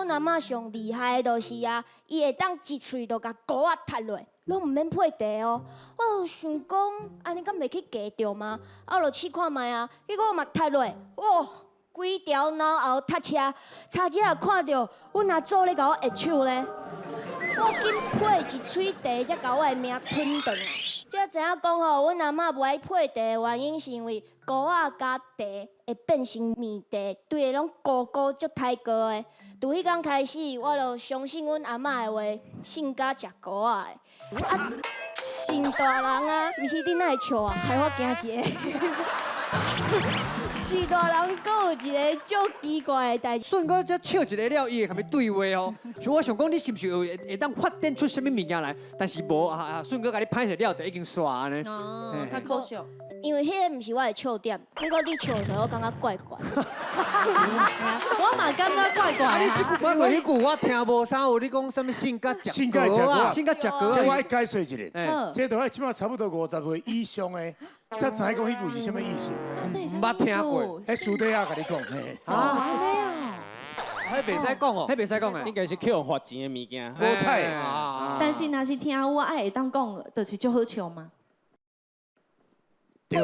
阮阿嬷上厉害的就是啊，伊会当一喙就甲膏啊踢落，拢毋免配茶哦。我就想讲，安尼敢袂去夹着吗？啊，我就试看卖啊，结果嘛踢落，哇！规条脑后踢车，差只也看到阮阿祖咧甲我压手咧，我紧配一喙茶，才甲我的命吞断啊！才知影讲吼，阮阿嬷不爱配茶的原因是因为膏仔加茶会变成面茶，对个拢糊糊足太高的。từ迄天开始，我就相信阮阿嬷的话，信甲食膏仔的。啊，信大人啊，毋是恁那会笑啊，害我惊一个。是大人，阁有一个足奇怪的代志。顺哥只笑一个了，伊会甲你对话哦。就我想讲，你是不是会当发展出什么物件来？但是无啊，顺哥甲你拍摄了，就已经煞安尼。哦，较可惜。因为迄个毋是我的笑点，结果你笑出来，我感觉怪怪。我嘛感觉怪怪啊，你这的。句迄句我听无啥，有你讲什么性格食性格食果啊？性格食果这我啊。爱解释一下，嗯，这都要起码差不多50岁以上的，才知影讲迄句是什么意思。唔捌听过。喺私底下甲你讲，嘿，啊，迄袂使讲哦迄。袂使讲诶。应该是去互罚钱的物件。无菜的。啊，但是若是听有，我爱会当讲，就是足好笑嘛。对。